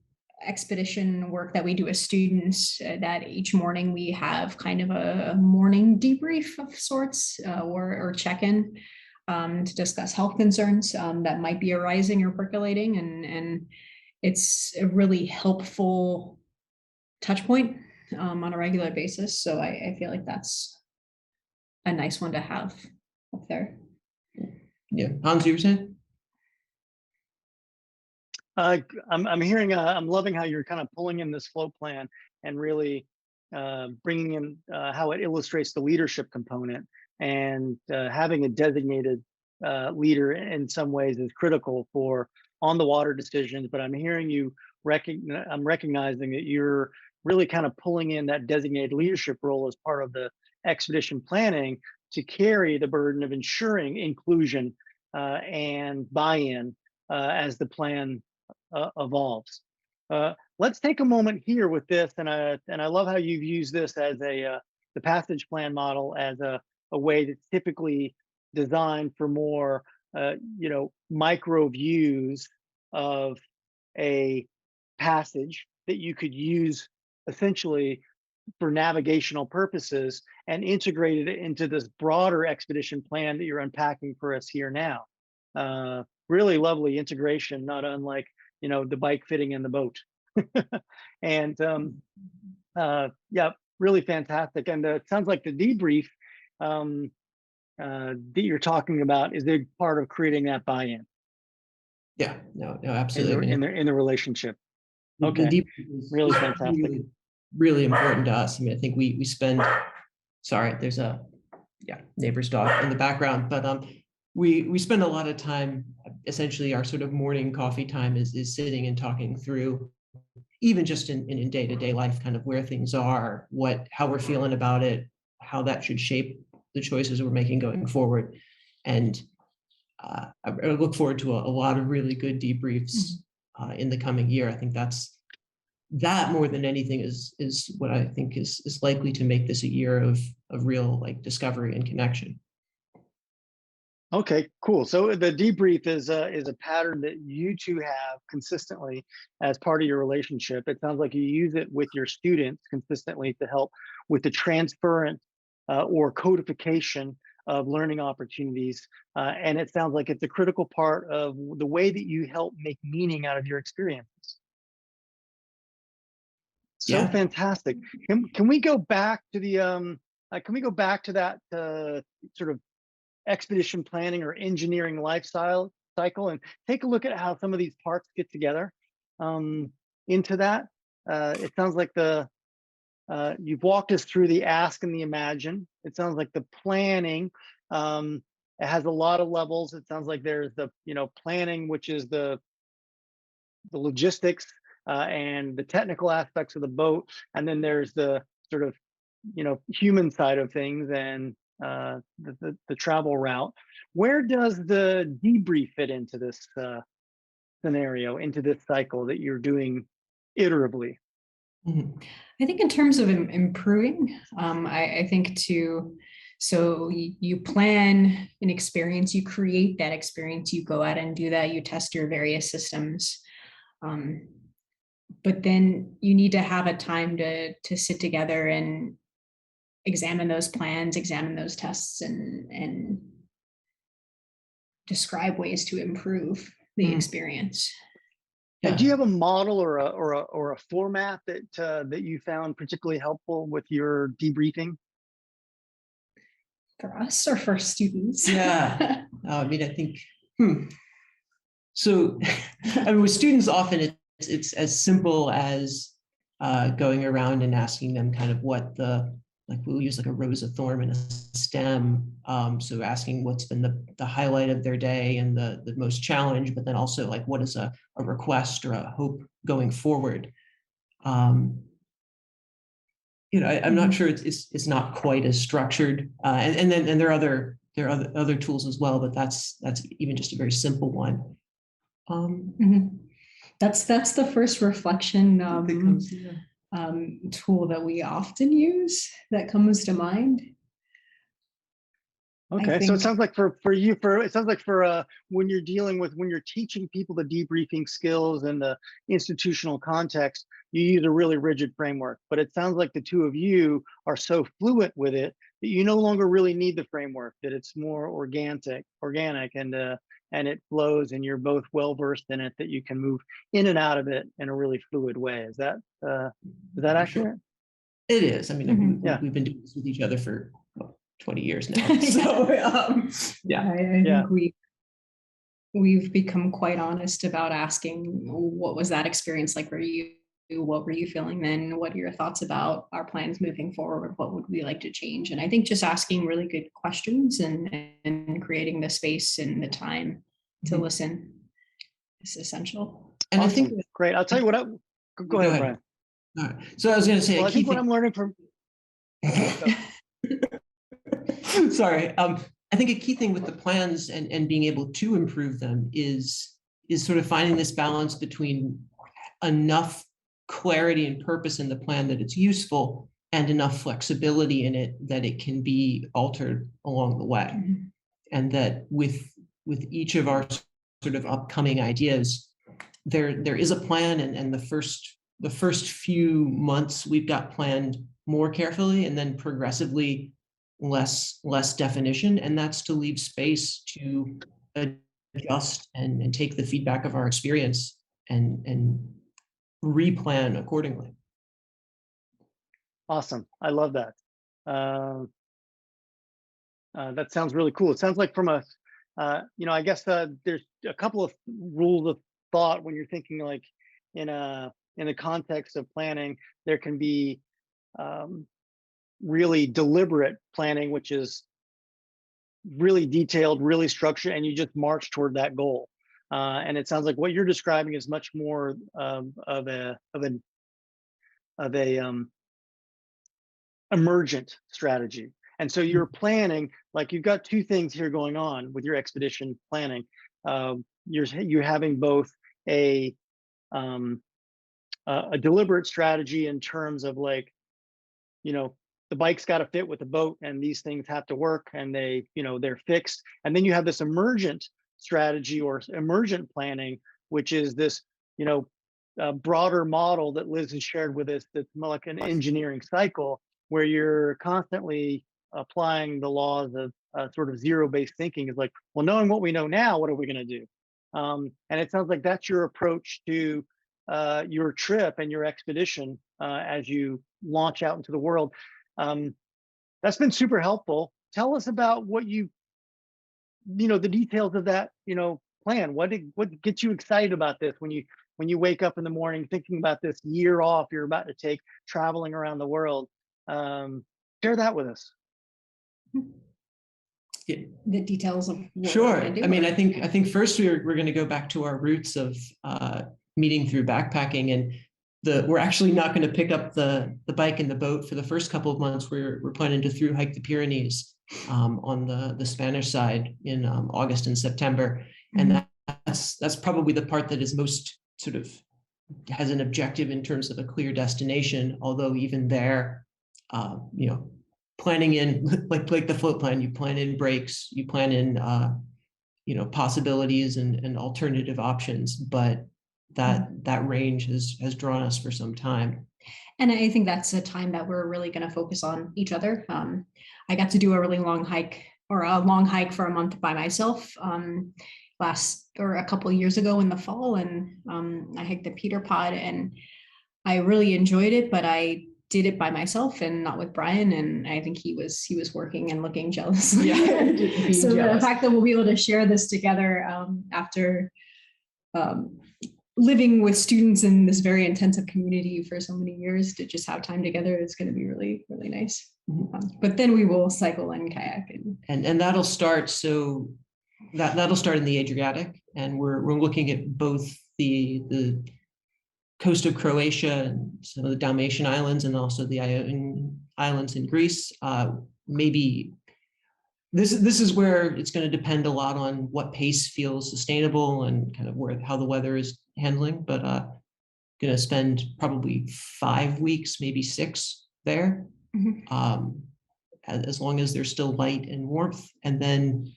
[SPEAKER 3] expedition work that we do as students, that each morning we have kind of a morning debrief of sorts, or check-in, to discuss health concerns that might be arising or percolating, and it's a really helpful touch point on a regular basis. So I feel like that's a nice one to have up there.
[SPEAKER 2] Yeah, Hans, you were saying?
[SPEAKER 1] I'm hearing, I'm loving how you're kind of pulling in this flow plan and really bringing in how it illustrates the leadership component, and having a designated leader in some ways is critical for on the water decisions. But I'm hearing you I'm recognizing that you're really kind of pulling in that designated leadership role as part of the expedition planning to carry the burden of ensuring inclusion and buy-in as the plan evolves. Let's take a moment here with this, and I love how you've used this as the passage plan model as a way that's typically designed for more micro views of a passage that you could use essentially for navigational purposes and integrated it into this broader expedition plan that you're unpacking for us here now. Really lovely integration, not unlike the bike fitting in the boat. And yeah, really fantastic. And it sounds like the debrief that you're talking about is a big part of creating that buy-in.
[SPEAKER 2] Yeah, no, absolutely.
[SPEAKER 1] In the relationship.
[SPEAKER 2] Okay,
[SPEAKER 1] Okay, really fantastic.
[SPEAKER 2] Really, really important to us. I mean, I think we spend. Sorry, there's a neighbor's dog in the background, but we spend a lot of time. Essentially, our sort of morning coffee time is sitting and talking through, even just in day-to-day life, kind of where things are, how we're feeling about it, how that should shape the choices we're making going forward. And I look forward to a lot of really good debriefs in the coming year. I think that more than anything is what I think is likely to make this a year of real discovery and connection.
[SPEAKER 1] Okay, cool. So the debrief is a pattern that you two have consistently as part of your relationship. It sounds like you use it with your students consistently to help with the transference or codification of learning opportunities. And it sounds like it's a critical part of the way that you help make meaning out of your experiences. So
[SPEAKER 2] Yeah.
[SPEAKER 1] fantastic. Can we go back to the that sort of expedition planning or engineering lifestyle cycle and take a look at how some of these parts get together into that? It sounds like you've walked us through the ask and the imagine. It sounds like the planning, it has a lot of levels. It sounds like there's the planning, which is the logistics and the technical aspects of the boat, and then there's the sort of human side of things and the travel route. Where does the debrief fit into this scenario, into this cycle that you're doing iteratively?
[SPEAKER 3] I think in terms of improving, I think so you plan an experience, you create that experience, you go out and do that, you test your various systems. But then you need to have a time to sit together and examine those plans, examine those tests, and describe ways to improve the experience.
[SPEAKER 1] Yeah. Do you have a model or a format that you found particularly helpful with your debriefing?
[SPEAKER 3] For us or for students?
[SPEAKER 2] Yeah. I mean, I think. So, I mean, with students, often it's as simple as going around and asking them kind of what we'll use a rose, a thorn, and a stem. So asking what's been the highlight of their day and the most challenge, but then also what is a request or a hope going forward. I'm not sure it's not quite as structured. And there are other tools as well, but that's even just a very simple one.
[SPEAKER 3] That's the first reflection tool that we often use that comes to mind.
[SPEAKER 1] Okay, so it sounds like it sounds like for when you're dealing with, when you're teaching people the debriefing skills and the institutional context, you use a really rigid framework. But it sounds like the two of you are so fluent with it that you no longer really need the framework. That it's more organic, and it flows, and you're both well versed in it. That you can move in and out of it in a really fluid way. Is that accurate?
[SPEAKER 2] It is. I mean,
[SPEAKER 1] Yeah.
[SPEAKER 2] we've been doing this with each other for 20 years now. So yeah.
[SPEAKER 3] I think we've become quite honest about asking, what was that experience like for you? What were you feeling then? What are your thoughts about our plans moving forward? What would we like to change? And I think just asking really good questions and creating the space and the time to listen is essential.
[SPEAKER 2] And
[SPEAKER 1] Awesome.
[SPEAKER 2] I think
[SPEAKER 1] Great. I'll tell you what. Go ahead, Brian.
[SPEAKER 2] All right. So I was going to say,
[SPEAKER 1] Well, I think what I'm learning from.
[SPEAKER 2] Sorry. I think a key thing with the plans and being able to improve them is sort of finding this balance between enough clarity and purpose in the plan that it's useful and enough flexibility in it that it can be altered along the way. And that with each of our sort of upcoming ideas, there is a plan, and the first few months we've got planned more carefully, and then progressively less definition, and that's to leave space to adjust and take the feedback of our experience and replan accordingly.
[SPEAKER 1] Awesome. I love that. That sounds really cool. It sounds like from a, I guess there's a couple of rules of thought when you're thinking like in the context of planning. There can be really deliberate planning, which is really detailed, really structured, and you just march toward that goal. And it sounds like what you're describing is much more of an emergent strategy. And so you're planning, like you've got two things here going on with your expedition planning. You're having both a deliberate strategy in terms of like, the bike's got to fit with the boat, and these things have to work, and they're fixed. And then you have this emergent strategy or emergent planning, which is this, broader model that Liz has shared with us. That's more like an engineering cycle where you're constantly applying the laws of sort of zero-based thinking. Is like, well, knowing what we know now, what are we going to do? And it sounds like that's your approach to your trip and your expedition as you launch out into the world. That's been super helpful. Tell us about what the details of that, plan. What gets you excited about this when you wake up in the morning thinking about this year off you're about to take traveling around the world? Share that with us.
[SPEAKER 3] The details of what
[SPEAKER 2] sure.
[SPEAKER 3] we're do,
[SPEAKER 2] I mean, I think first we're going to go back to our roots of meeting through backpacking, and we're actually not going to pick up the bike and the boat for the first couple of months. We're planning to through hike the Pyrenees on the Spanish side in August and September, and that's probably the part that is most sort of has an objective in terms of a clear destination. Although even there, planning in like the float plan, you plan in breaks, you plan in possibilities and alternative options, but that range has drawn us for some time.
[SPEAKER 3] And I think that's a time that we're really going to focus on each other. I got to do a really long hike for a month by myself a couple of years ago in the fall, and I hiked the Peter Pod, and I really enjoyed it, but I did it by myself and not with Brian, and I think he was working and looking jealously. Yeah, so the fact that we'll be able to share this together after living with students in this very intensive community for so many years, to just have time together is going to be really, really nice. But then we will cycle and kayak
[SPEAKER 2] and that'll start. So that'll start in the Adriatic, and we're looking at both the coast of Croatia and some of the Dalmatian islands, and also the Ionian Islands in Greece. Maybe this is where it's going to depend a lot on what pace feels sustainable and kind of how the weather is handling. But going to spend probably 5 weeks, maybe 6 there, as long as there's still light and warmth, and then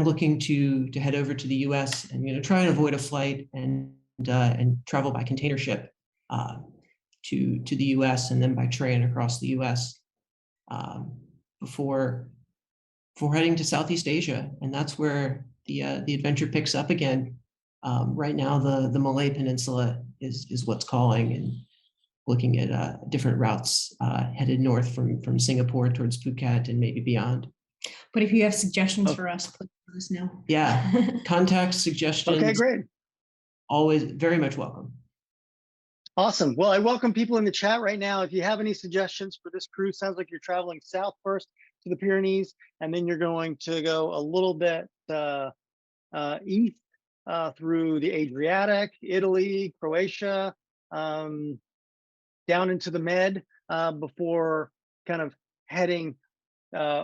[SPEAKER 2] looking to head over to the U.S. and try and avoid a flight and travel by container ship to the U.S. and then by train across the U.S. Before heading to Southeast Asia, and that's where the adventure picks up again. Right now, the Malay Peninsula is what's calling, and looking at different routes headed north from Singapore towards Phuket and maybe beyond.
[SPEAKER 3] But if you have suggestions for us, please let us know.
[SPEAKER 2] Yeah, contact suggestions.
[SPEAKER 1] Okay, great.
[SPEAKER 2] Always very much welcome.
[SPEAKER 1] Awesome. Well, I welcome people in the chat right now. If you have any suggestions for this cruise, sounds like you're traveling south first to the Pyrenees, and then you're going to go a little bit east through the Adriatic, Italy, Croatia, down into the Med before kind of heading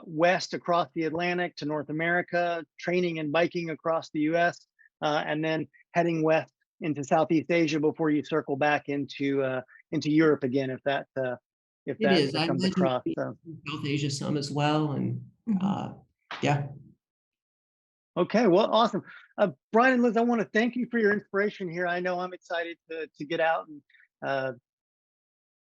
[SPEAKER 1] west across the Atlantic to North America, training and biking across the US, and then heading west into Southeast Asia before you circle back into Europe again, if that comes across.
[SPEAKER 2] South Asia some as well, and yeah.
[SPEAKER 1] Okay, well, awesome. Brian and Liz, I want to thank you for your inspiration here. I know I'm excited to get out and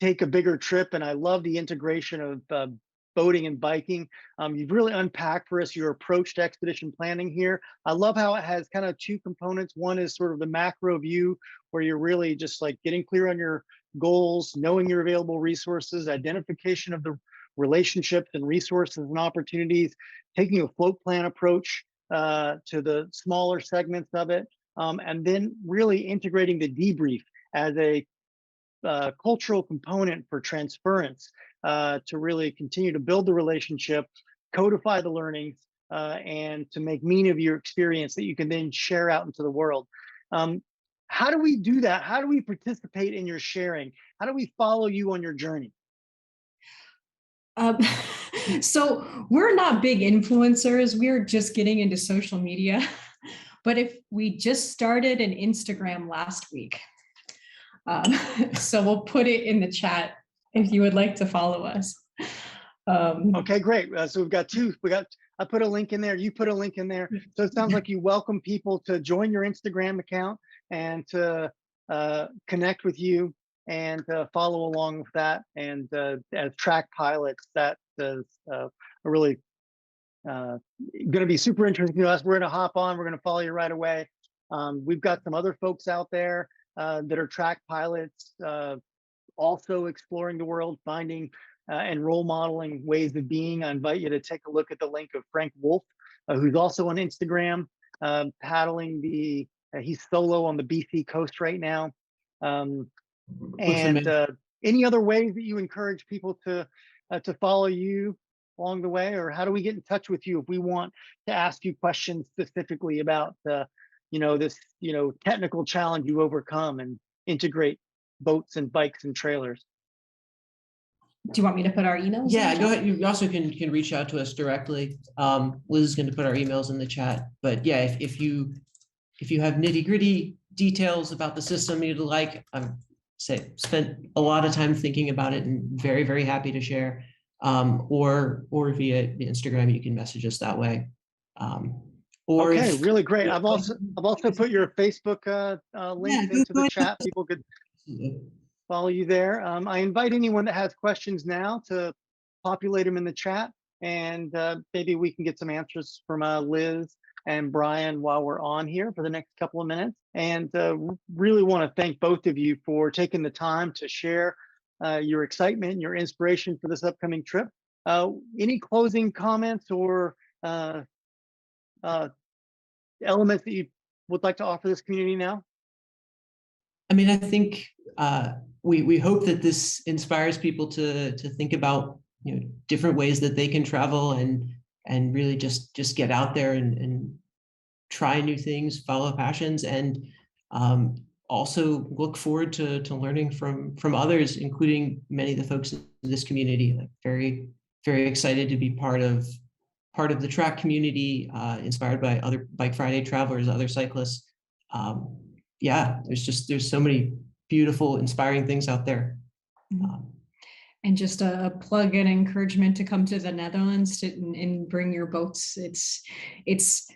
[SPEAKER 1] take a bigger trip, and I love the integration of boating and biking. You've really unpacked for us your approach to expedition planning here. I love how it has kind of 2 components. One is sort of the macro view, where you're really just like getting clear on your goals, knowing your available resources, identification of the relationships and resources and opportunities, taking a float plan approach to the smaller segments of it, and then really integrating the debrief as a cultural component for transference to really continue to build the relationship, codify the learnings, and to make meaning of your experience that you can then share out into the world. How do we do that? How do we participate in your sharing? How do we follow you on your journey?
[SPEAKER 3] So we're not big influencers. We're just getting into social media. But if we just started an Instagram last week, so we'll put it in the chat if you would like to follow us.
[SPEAKER 1] Okay, great. So we've got 2. I put a link in there. You put a link in there. So it sounds like you welcome people to join your Instagram account and to connect with you and follow along with that. And as TRAK pilots, that is a really going to be super interesting to us. We're going to hop on. We're going to follow you right away. We've got some other folks out there that are TRAK pilots, also exploring the world, finding and role modeling ways of being. I invite you to take a look at the link of Frank Wolf, who's also on Instagram, paddling he's solo on the BC coast right now. And any other ways that you encourage people to follow you along the way, or how do we get in touch with you if we want to ask you questions specifically about this technical challenge you overcome and integrate boats and bikes and trailers?
[SPEAKER 3] Do you want me to put our emails?
[SPEAKER 2] Yeah, go ahead. You also can reach out to us directly. Liz is going to put our emails in the chat. But yeah, if you have nitty-gritty details about the system you'd like, spent a lot of time thinking about it and very, very happy to share. Or via the Instagram, you can message us that way.
[SPEAKER 1] Okay, really great. I've also put your Facebook link into the chat. People could follow you there. I invite anyone that has questions now to populate them in the chat, and maybe we can get some answers from Liz and Brian while we're on here for the next couple of minutes. And really want to thank both of you for taking the time to share your excitement, your inspiration for this upcoming trip. Any closing comments or elements that you would like to offer this community now?
[SPEAKER 2] I mean, I think we hope that this inspires people to think about different ways that they can travel and really just get out there and try new things, follow passions, and also look forward to learning from others, including many of the folks in this community. Like very, very excited to be part of the TRAK community, inspired by other Bike Friday travelers, other cyclists. Yeah, there's so many beautiful, inspiring things out there.
[SPEAKER 3] And just a plug and encouragement to come to the Netherlands and bring your boats. It's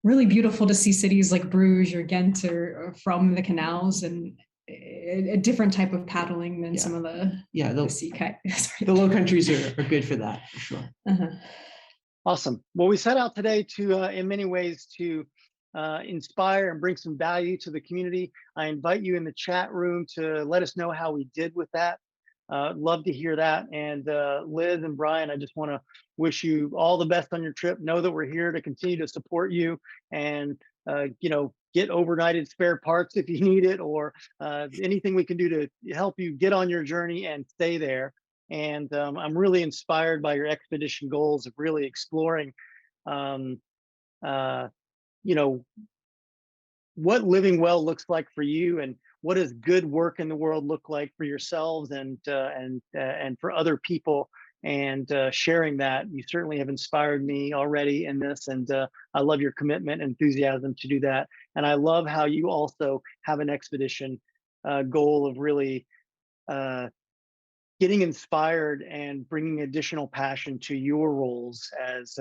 [SPEAKER 3] really beautiful to see cities like Bruges or Ghent or from the canals, and a different type of paddling than some of the sea kayak.
[SPEAKER 2] The Low Countries are good for that, for sure.
[SPEAKER 1] Awesome. Well, we set out today to, in many ways, to inspire and bring some value to the community. I invite you in the chat room to let us know how we did with that. Love to hear that. And Liz and Brian, I just want to wish you all the best on your trip. Know that we're here to continue to support you, and get overnighted spare parts if you need it, or anything we can do to help you get on your journey and stay there. And I'm really inspired by your expedition goals of really exploring, what living well looks like for you, and what does good work in the world look like for yourselves and for other people. And sharing that, you certainly have inspired me already in this, and I love your commitment and enthusiasm to do that. And I love how you also have an expedition goal of really getting inspired and bringing additional passion to your roles as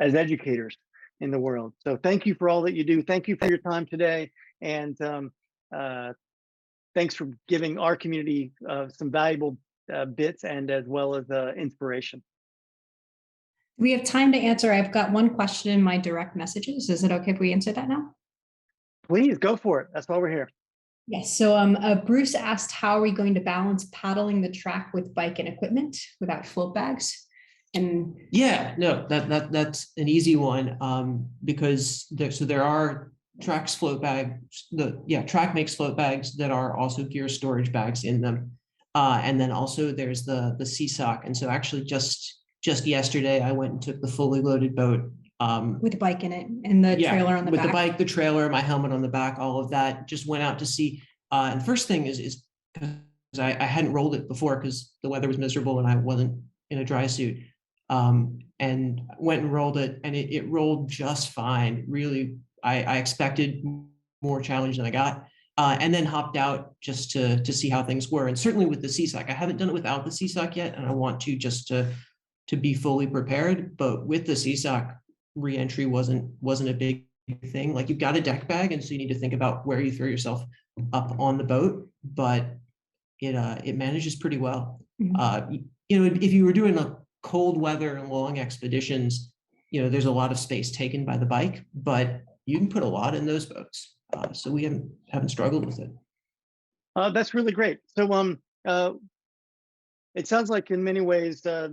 [SPEAKER 1] educators in the world. So thank you for all that you do. Thank you for your time today, and thanks for giving our community some valuable bits and as well as inspiration.
[SPEAKER 3] We have time to answer. I've got one question in my direct messages. Is it okay if we answer that now?
[SPEAKER 1] Please go for it. That's why we're here.
[SPEAKER 3] Yes. So Bruce asked, how are we going to balance paddling the track with bike and equipment without float bags? And
[SPEAKER 2] yeah, no, that's an easy one, because there are TRAK's float bags. TRAK makes float bags that are also gear storage bags in them, and then also there's the CSOC. And so actually just yesterday I went and took the fully loaded boat
[SPEAKER 3] with a bike in it and the trailer on the back.
[SPEAKER 2] With the bike, the trailer, my helmet on the back, all of that. Just went out to sea. And the first thing is because I hadn't rolled it before because the weather was miserable and I wasn't in a dry suit. And went and rolled it, and it rolled just fine. Really, I expected more challenge than I got. And then hopped out just to see how things were. And certainly with the CSOC, I haven't done it without the CSOC yet, and I want to just to be fully prepared. But with the CSOC, re-entry wasn't a big thing. Like, you've got a deck bag, and so you need to think about where you throw yourself up on the boat, but it manages pretty well. If you were doing a cold weather and long expeditions, there's a lot of space taken by the bike, but you can put a lot in those boats. So we haven't struggled with it.
[SPEAKER 1] That's really great. So it sounds like in many ways you're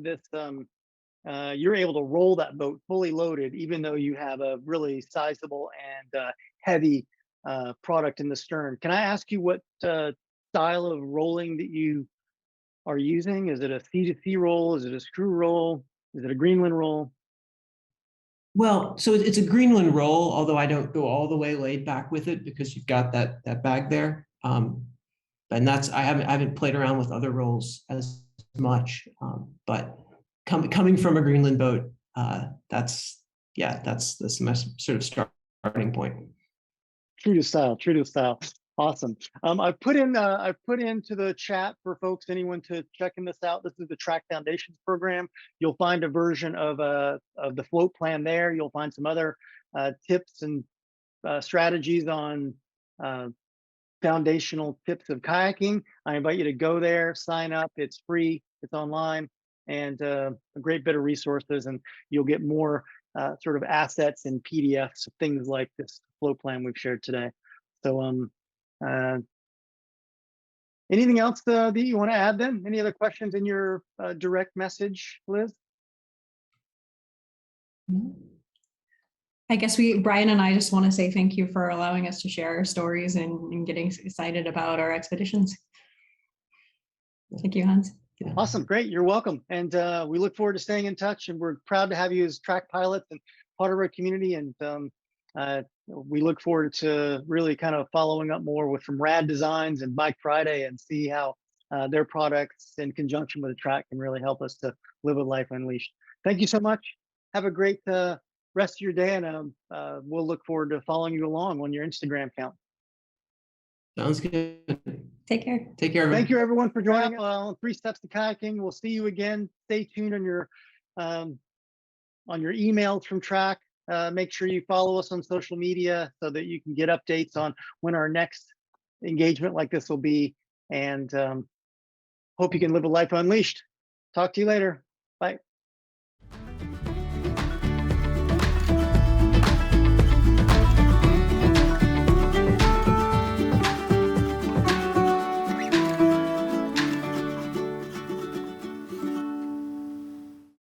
[SPEAKER 1] able to roll that boat fully loaded, even though you have a really sizable and heavy product in the stern. Can I ask you what style of rolling that you are using? Is it a C-to-C roll? Is it a screw roll? Is it a Greenland roll?
[SPEAKER 2] Well, so it's a Greenland roll, although I don't go all the way laid back with it because you've got that bag there. And I haven't played around with other rolls as much. But coming from a Greenland boat, that's my sort of starting point.
[SPEAKER 1] True to style. True to style. Awesome. I've put into the chat for folks, anyone to checking this out. This is the TRAK Foundations program. You'll find a version of the float plan there. You'll find some other tips and strategies on foundational tips of kayaking. I invite you to go there, sign up. It's free. It's online, and a great bit of resources. And you'll get more sort of assets and PDFs, things like this float plan we've shared today. So anything else that you want to add then? Any other questions in your direct message, Liz?
[SPEAKER 3] I guess Brian and I just want to say thank you for allowing us to share our stories and getting excited about our expeditions. Thank you, Hans.
[SPEAKER 1] Awesome, great, you're welcome. And we look forward to staying in touch, and we're proud to have you as TRAK pilots and part of our community. And we look forward to really kind of following up more with some rad designs and Bike Friday, and see how their products in conjunction with the TRAK can really help us to live a life unleashed. Thank you so much. Have a great rest of your day, and we'll look forward to following you along on your Instagram account.
[SPEAKER 2] Sounds good.
[SPEAKER 3] Take care.
[SPEAKER 2] Take care, everyone.
[SPEAKER 1] Thank you, everyone, for joining us on 3 Steps to Kayaking. We'll see you again. Stay tuned on your emails from TRAK. Make sure you follow us on social media so that you can get updates on when our next engagement like this will be. And hope you can live a life unleashed. Talk to you later. Bye.